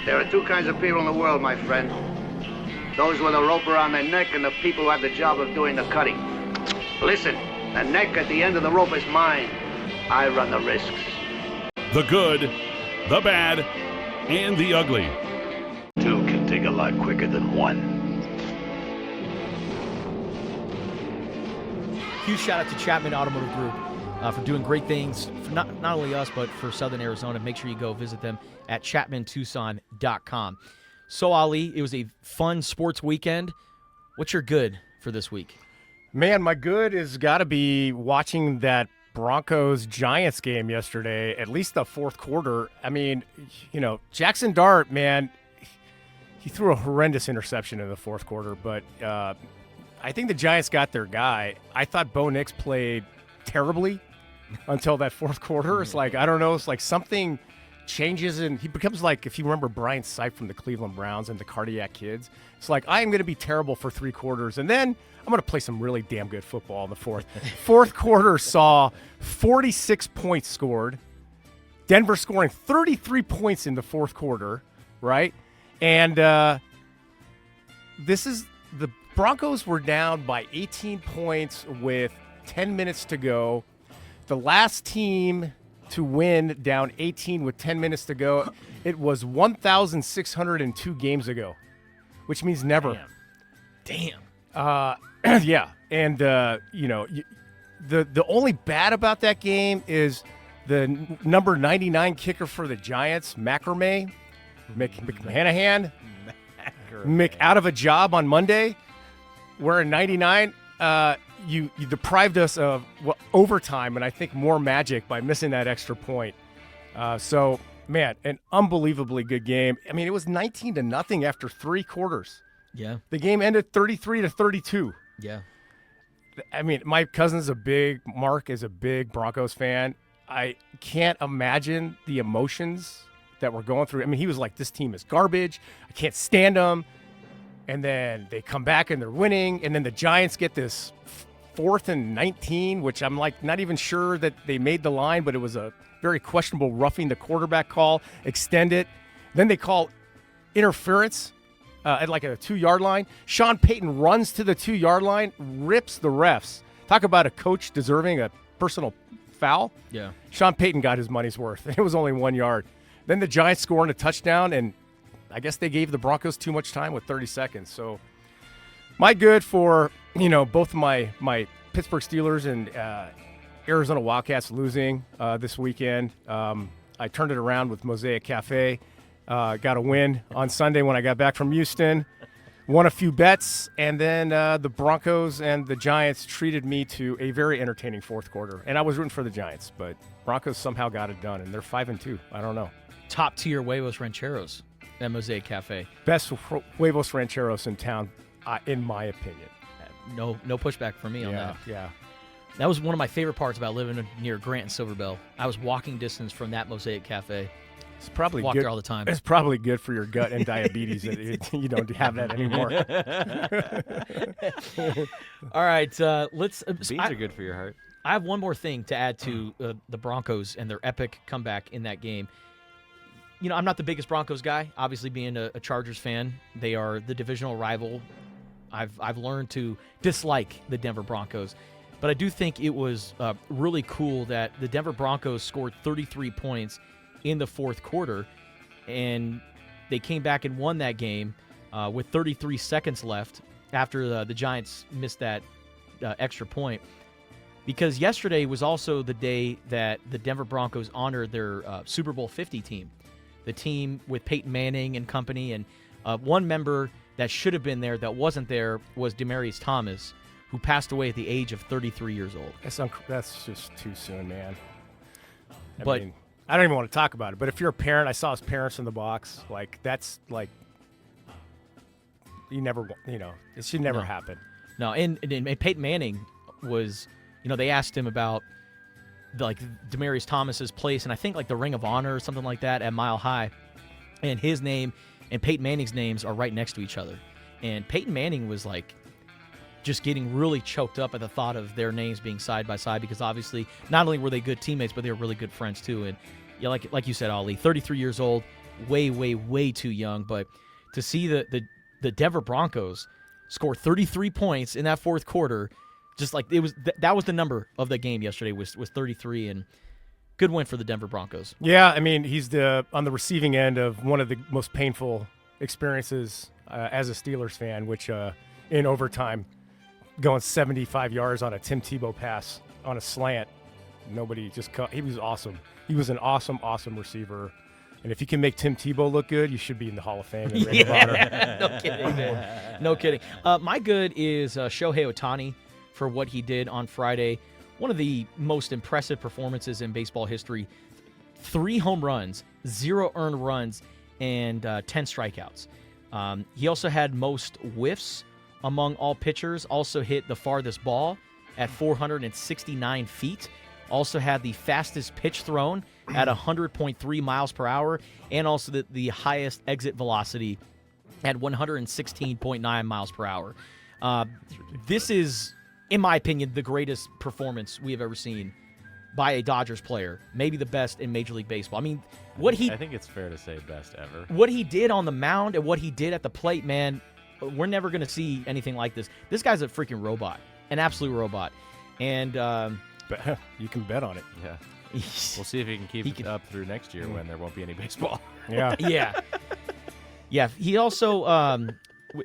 There are two kinds of people in the world, my friend. Those with a rope around their neck and the people who have the job of doing the cutting. Listen, the neck at the end of the rope is mine. I run the risks. The good, the bad, and the ugly. Two can dig a lot quicker than one. Huge shout out to Chapman Automotive Group for doing great things for not only us, but for Southern Arizona. Make sure you go visit them at ChapmanTucson.com. So, Ali, it was a fun sports weekend. What's your good for this week? Man, my good has got to be watching that Broncos-Giants game yesterday, at least the fourth quarter. I mean, Jackson Dart, man, he threw a horrendous interception in the fourth quarter, but I think the Giants got their guy. I thought Bo Nix played terribly until that fourth quarter. It's like, I don't know, it's like something changes, and he becomes like, if you remember Brian Sipe from the Cleveland Browns and the Cardiac Kids, it's like, I am going to be terrible for 3 quarters, and then I'm going to play some really damn good football in the fourth. Fourth quarter saw 46 points scored, Denver scoring 33 points in the fourth quarter, right? And the Broncos were down by 18 points with 10 minutes to go. The last team to win down 18 with 10 minutes to go, it was 1,602 games ago, which means never. Damn. Yeah. And, the only bad about that game is the number 99 kicker for the Giants, McMahon, Mick out of a job on Monday. Wearing 99, you deprived us of overtime and I think more magic by missing that extra point. So, man, an unbelievably good game. I mean, it was 19-0 after 3 quarters. Yeah. The game ended 33-32. Yeah. I mean, my cousin's Mark is a big Broncos fan. I can't imagine the emotions that we're going through. I mean, he was like, this team is garbage. I can't stand them. And then they come back and they're winning. And then the Giants get this 4th and 19, which I'm like not even sure that they made the line, but it was a very questionable roughing the quarterback call, extend it. Then they call interference at like a 2-yard line. Sean Payton runs to the 2-yard line, rips the refs. Talk about a coach deserving a personal foul. Yeah. Sean Payton got his money's worth. It was only 1 yard. Then the Giants scored a touchdown, and I guess they gave the Broncos too much time with 30 seconds. So my good for, both my Pittsburgh Steelers and Arizona Wildcats losing this weekend. I turned it around with Mosaic Cafe. Got a win on Sunday when I got back from Houston. Won a few bets, and then the Broncos and the Giants treated me to a very entertaining fourth quarter. And I was rooting for the Giants, but Broncos somehow got it done, and they're 5-2. I don't know. Top-tier Huevos Rancheros at Mosaic Cafe. Best Huevos Rancheros in town, in my opinion. No pushback for me on that. Yeah. That was one of my favorite parts about living near Grant and Silverbell. I was walking distance from that Mosaic Cafe. It's probably Walk good. there all the time. It's probably good for your gut and diabetes that you don't have that anymore. All right, let's. Beans are good for your heart. I have one more thing to add to the Broncos and their epic comeback in that game. I'm not the biggest Broncos guy. Obviously, being a Chargers fan, they are the divisional rival. I've learned to dislike the Denver Broncos, but I do think it was really cool that the Denver Broncos scored 33 points in the fourth quarter, and they came back and won that game with 33 seconds left after the Giants missed that extra point. Because yesterday was also the day that the Denver Broncos honored their Super Bowl 50 team, the team with Peyton Manning and company, and one member that should have been there that wasn't there was Demaryius Thomas, who passed away at the age of 33 years old. That's just too soon, man. I mean, I don't even want to talk about it, but if you're a parent, I saw his parents in the box. Like, that's like, it should never happen. No, and Peyton Manning was, they asked him about Demaryius Thomas's place, and I think like the Ring of Honor or something like that at Mile High, and his name and Peyton Manning's names are right next to each other. And Peyton Manning was like just getting really choked up at the thought of their names being side by side, because obviously not only were they good teammates, but they were really good friends too. And Yeah, like you said, Ali, 33 years old, way too young. But to see the Denver Broncos score 33 points in that fourth quarter, just like it was that was the number of the game yesterday was 33, and good win for the Denver Broncos. Yeah, I mean, he's on the receiving end of one of the most painful experiences as a Steelers fan, which in overtime, going 75 yards on a Tim Tebow pass on a slant. Nobody just he was awesome. He was an awesome receiver. And if you can make Tim Tebow look good, you should be in the Hall of Fame. And Ring of Honor. No kidding, man. No kidding. My good is Shohei Ohtani for what he did on Friday. One of the most impressive performances in baseball history. 3 home runs, 0 earned runs, and 10 strikeouts. He also had most whiffs among all pitchers. Also hit the farthest ball at 469 feet. Also had the fastest pitch thrown at 100.3 miles per hour, and also the highest exit velocity at 116.9 miles per hour. This is, in my opinion, the greatest performance we have ever seen by a Dodgers player. Maybe the best in Major League Baseball. I mean, I think it's fair to say best ever. What he did on the mound and what he did at the plate, man, we're never going to see anything like this. This guy's a freaking robot, an absolute robot. And you can bet on it. Yeah. We'll see if he can keep it up through next year when there won't be any baseball. Yeah. Yeah. He also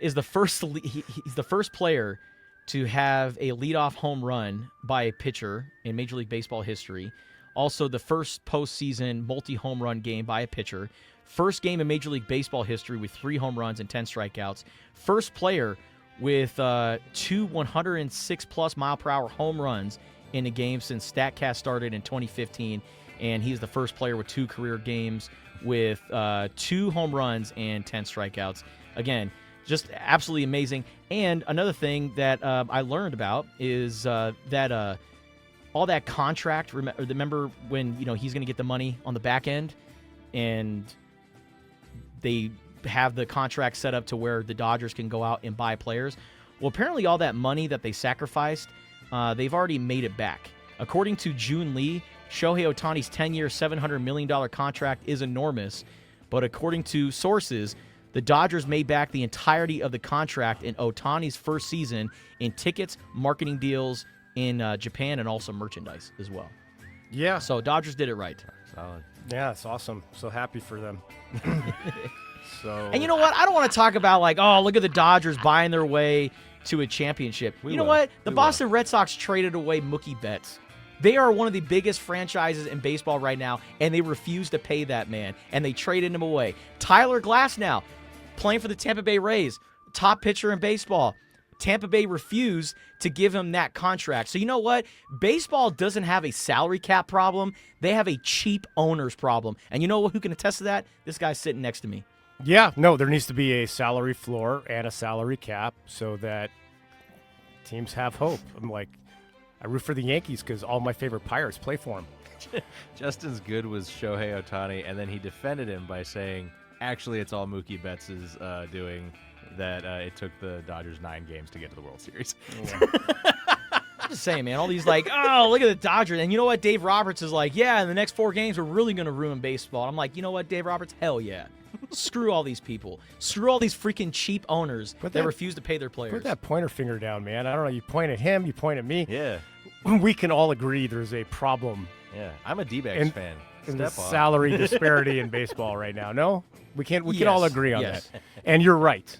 is the first. He's the first player to have a leadoff home run by a pitcher in Major League Baseball history. Also, the first postseason multi-home run game by a pitcher. First game in Major League Baseball history with 3 home runs and 10 strikeouts. First player with 2 106-plus mile-per-hour home runs in a game since StatCast started in 2015, and he's the first player with 2 career games with 2 home runs and 10 strikeouts. Again, just absolutely amazing. And another thing that I learned about is that all that contract. Remember when he's going to get the money on the back end, and they have the contract set up to where the Dodgers can go out and buy players. Well, apparently all that money that they sacrificed, they've already made it back. According to June Lee, Shohei Ohtani's 10-year, $700 million contract is enormous, but according to sources, the Dodgers made back the entirety of the contract in Ohtani's first season in tickets, marketing deals in Japan, and also merchandise as well. Yeah. So Dodgers did it right. Solid. Yeah, it's awesome. So happy for them. And you know what? I don't want to talk about look at the Dodgers buying their way to a championship. You know what? The Boston Red Sox traded away Mookie Betts. They are one of the biggest franchises in baseball right now, and they refuse to pay that man, and they traded him away. Tyler Glasnow, playing for the Tampa Bay Rays, top pitcher in baseball. Tampa Bay refused to give him that contract. So you know what? Baseball doesn't have a salary cap problem. They have a cheap owner's problem. And you know who can attest to that? This guy's sitting next to me. Yeah, no, there needs to be a salary floor and a salary cap so that teams have hope. I root for the Yankees because all my favorite Pirates play for them. Justin's good was Shohei Ohtani, and then he defended him by saying, actually, it's all Mookie Betts' doing, that it took the Dodgers 9 games to get to the World Series. Yeah. I'm just saying, man, all these look at the Dodgers. And you know what? Dave Roberts is in the next 4 games, we're really going to ruin baseball. I'm like, you know what, Dave Roberts? Hell yeah. Screw all these people. Screw all these freaking cheap owners that refuse to pay their players. Put that pointer finger down, man. I don't know. You point at him, you point at me. Yeah. We can all agree there's a problem. Yeah. I'm a D-backs fan. In the salary disparity in baseball right now. No? We can all agree on that. And you're right.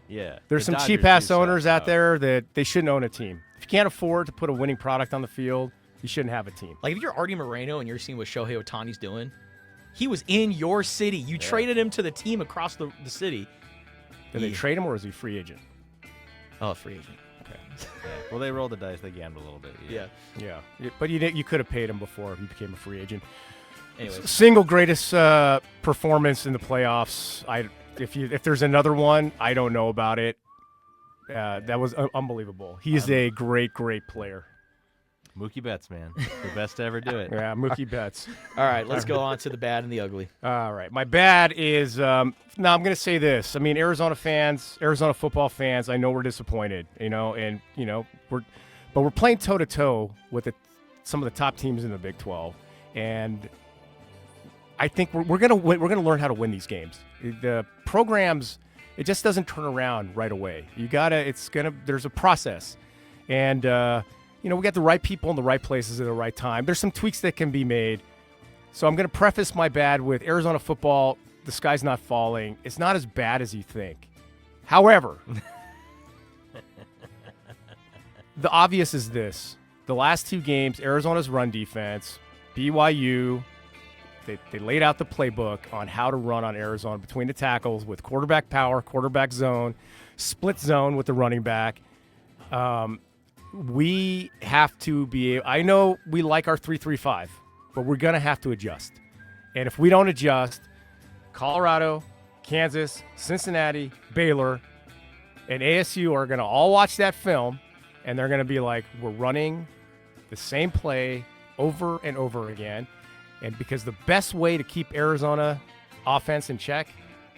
Yeah. There's some cheap-ass owners out there that they shouldn't own a team. If you can't afford to put a winning product on the field, you shouldn't have a team. If you're Artie Moreno and you're seeing what Shohei Ohtani's doing, he was in your city. You traded him to the team across the city. Did they trade him, or is he free agent? Oh, free agent. Okay. Well, they rolled the dice. They gambled a little bit. Yeah. But you could have paid him before he became a free agent. Anyways. Single greatest performance in the playoffs. If there's another one, I don't know about it. That was unbelievable. He's a great player. Mookie Betts, man. The best to ever do it. Yeah, Mookie Betts. All right, let's go on to the bad and the ugly. All right. My bad is I'm going to say this. I mean, Arizona football fans, I know we're disappointed, we're playing toe-to-toe with some of the top teams in the Big 12. And I think we're gonna win. We're gonna learn how to win these games. The programs, it just doesn't turn around right away. There's a process, and we got the right people in the right places at the right time. There's some tweaks that can be made. So I'm gonna preface my bad with Arizona football. The sky's not falling. It's not as bad as you think. However, the obvious is this: the last 2 games, Arizona's run defense, BYU. They laid out the playbook on how to run on Arizona between the tackles with quarterback power, quarterback zone, split zone with the running back. We have to be – I know we like our 3-3-5, but we're going to have to adjust. And if we don't adjust, Colorado, Kansas, Cincinnati, Baylor, and ASU are going to all watch that film, and they're going to be like, we're running the same play over and over again. And because the best way to keep Arizona offense in check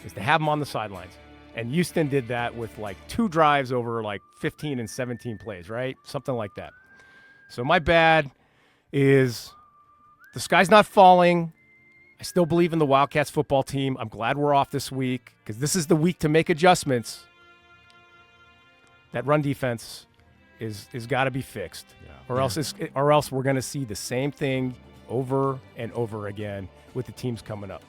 is to have them on the sidelines. And Houston did that with like 2 drives over like 15 and 17 plays, right? Something like that. So my bad is the sky's not falling. I still believe in the Wildcats football team. I'm glad we're off this week because this is the week to make adjustments. That run defense is got to be fixed, or else we're going to see the same thing over and over again with the teams coming up.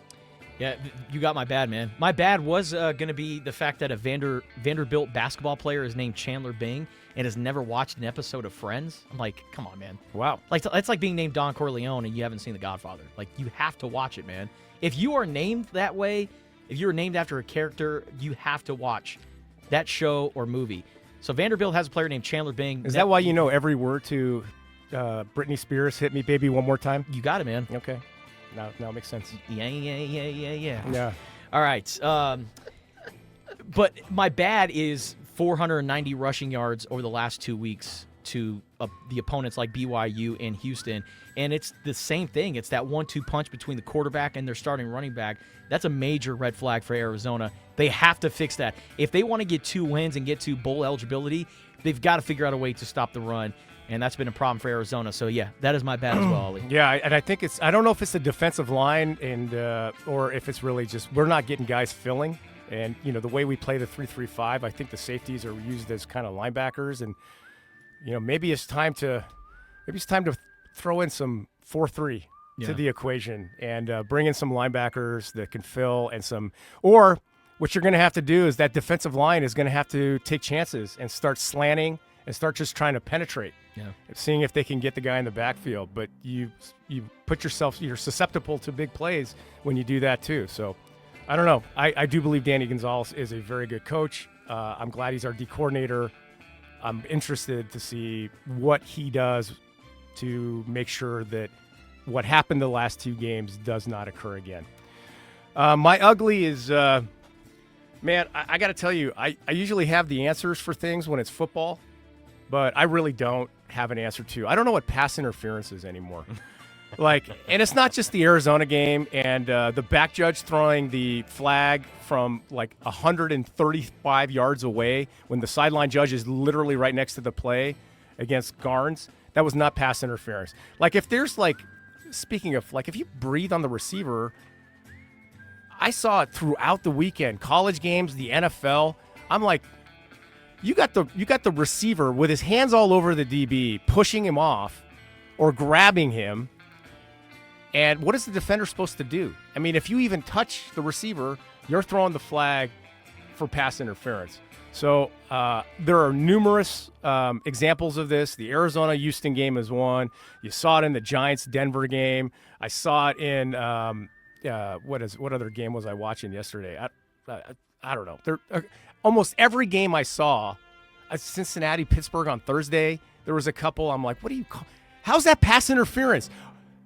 Yeah, you got my bad, man. My bad was going to be the fact that a Vanderbilt basketball player is named Chandler Bing and has never watched an episode of Friends. I'm like, come on, man. Wow. Like, it's like being named Don Corleone and you haven't seen The Godfather. Like, you have to watch it, man. If you are named that way, if you are named after a character, you have to watch that show or movie. So Vanderbilt has a player named Chandler Bing. Is that why you know every word to Britney Spears' Hit Me Baby One More Time? You got it, man. Okay. Now it makes sense. Yeah. Yeah. All right. But my bad is 490 rushing yards over the last 2 weeks to the opponents like BYU and Houston. And it's the same thing. It's that 1-2 punch between the quarterback and their starting running back. That's a major red flag for Arizona. They have to fix that. If they want to get 2 wins and get to bowl eligibility, they've got to figure out a way to stop the run. And that's been a problem for Arizona. So, yeah, that is my bad as well, Ollie. Yeah, and I think I don't know if it's the defensive line and or if it's really just we're not getting guys filling. And, the way we play the 3-3-5, I think the safeties are used as kind of linebackers. And, maybe it's time to throw in some 4-3 to the equation and bring in some linebackers that can fill or what you're going to have to do is that defensive line is going to have to take chances and start slanting and start just trying to penetrate. Yeah. Seeing if they can get the guy in the backfield. But you put yourself, you're susceptible to big plays when you do that too. So I don't know. I do believe Danny Gonzalez is a very good coach. I'm glad he's our D coordinator. I'm interested to see what he does to make sure that what happened the last 2 games does not occur again. My ugly is, man, I got to tell you, I usually have the answers for things when it's football, but I really don't have an answer to. I don't know what pass interference is anymore. And it's not just the Arizona game and the back judge throwing the flag from 135 yards away when the sideline judge is literally right next to the play against Garnes. That was not pass interference. If there's speaking of if you breathe on the receiver, I saw it throughout the weekend, college games, the NFL. I'm like, you got the receiver with his hands all over the DB, pushing him off or grabbing him. And what is the defender supposed to do? I mean, if you even touch the receiver, you're throwing the flag for pass interference. So there are numerous examples of this. The Arizona-Houston game is one. You saw it in the Giants-Denver game. I saw it in what other game was I watching yesterday? I don't know. Almost every game I saw, Cincinnati-Pittsburgh on Thursday, there was a couple. I'm like, what do you call? How's that pass interference?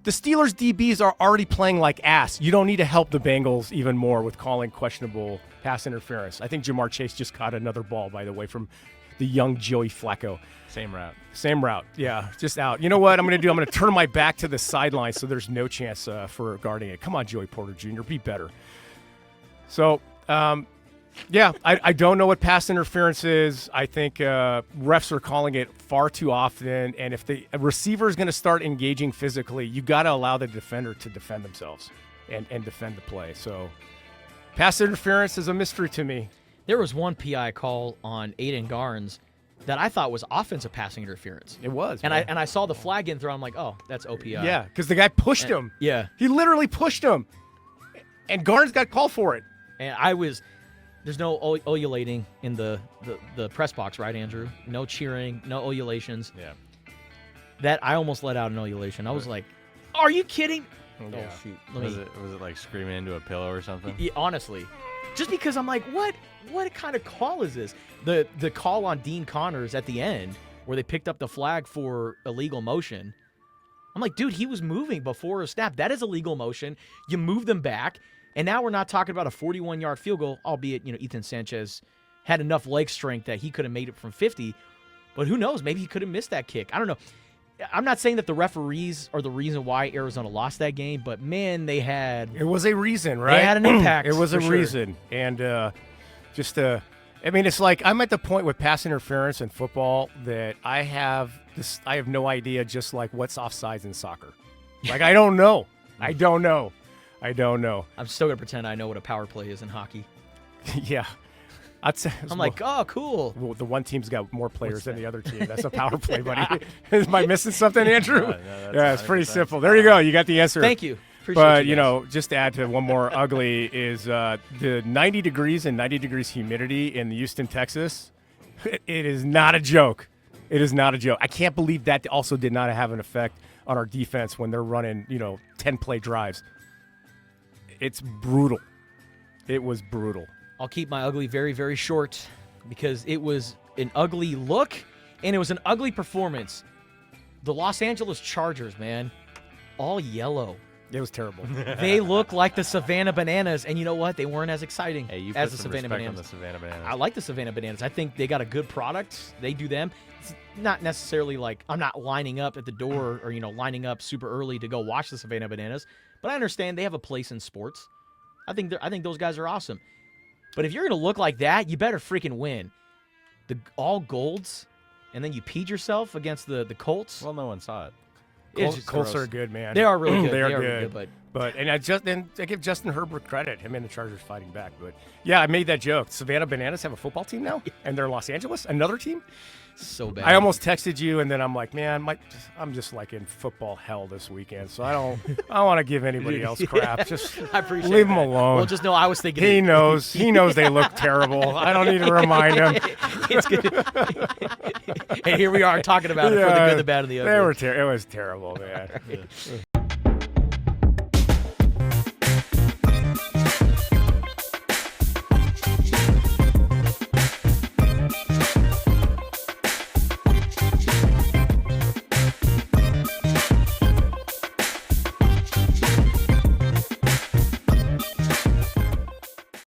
The Steelers DBs are already playing like ass. You don't need to help the Bengals even more with calling questionable pass interference. I think Jamar Chase just caught another ball, by the way, from the young Joey Flacco. Same route. Yeah, just out. You know what I'm going to do? I'm going to turn my back to the sideline so there's no chance for guarding it. Come on, Joey Porter Jr., be better. So, yeah, I don't know what pass interference is. I think refs are calling it far too often. And if the receiver is going to start engaging physically, you got to allow the defender to defend themselves. and defend the play. So pass interference is a mystery to me. There was one PI call on Aiden Garnes that I thought was offensive passing interference. It was. And man. I saw the flag getting thrown. I'm like, oh, that's OPI. Yeah, because the guy pushed him. Yeah. He literally pushed him. And Garnes got called for it. And there's no ululating in the press box, right, Andrew? No cheering, no ululations. Yeah. That I almost let out an ululation. I was like, are you kidding? Yeah. Oh, shoot. Was it like screaming into a pillow or something? Yeah, honestly. Just because I'm like, what kind of call is this? The call on Dean Connors at the end where they picked up the flag for illegal motion. I'm like, dude, he was moving before a snap. That is illegal motion. You move them back, and now we're not talking about a 41-yard field goal, albeit, Ethan Sanchez had enough leg strength that he could have made it from 50. But who knows? Maybe he could have missed that kick. I don't know. I'm not saying that the referees are the reason why Arizona lost that game, but, man, they had... It was a reason, right? They had an impact. It was a for reason. Sure. And it's like I'm at the point with pass interference in football that I have no idea just like what's offsides in soccer. Like, I don't know. I don't know. I'm still going to pretend I know what a power play is in hockey. Yeah. I'd say I'm like, oh, cool. Well, the one team's got more players than the other team. That's a power play, buddy. Am I missing something, Andrew? No, Yeah, it's pretty simple. There you go. You got the answer. Thank you. Appreciate But, you guys. just to add to one more ugly is the 90 degrees and 90 degrees humidity in Houston, Texas. It is not a joke. It is not a joke. I can't believe that also did not have an effect on our defense when they're running, 10-play drives. It's brutal. It was brutal. I'll keep my ugly very, very short because it was an ugly look and it was an ugly performance. The Los Angeles Chargers, man, all yellow. It was terrible. They look like the Savannah Bananas, and you know what? They weren't as exciting Hey, you as put the some Savannah respect Bananas. on the Savannah Bananas. I like the Savannah Bananas. I think they got a good product. They do them. It's not necessarily like I'm not lining up at the door or, lining up super early to go watch the Savannah Bananas, but I understand they have a place in sports. I think those guys are awesome. But if you're going to look like that, you better freaking win. The all golds, and then you peed yourself against the Colts. Well, no one saw it. It's just Colts gross. are good, man. They are really good. They are really good. but But I give Justin Herbert credit. Him and the Chargers fighting back. But yeah, I made that joke. Savannah Bananas have a football team now, and they're in Los Angeles. Another team. so bad. I almost texted you, and then I'm like, man, I'm just like in football hell this weekend, so I don't want to give anybody else crap. Just I appreciate leave that. him alone. Well, just know I was thinking He knows. He knows they look terrible. I don't need to remind him. It's good. And here we are talking about it for the good, the bad, and the ugly. It was terrible, man.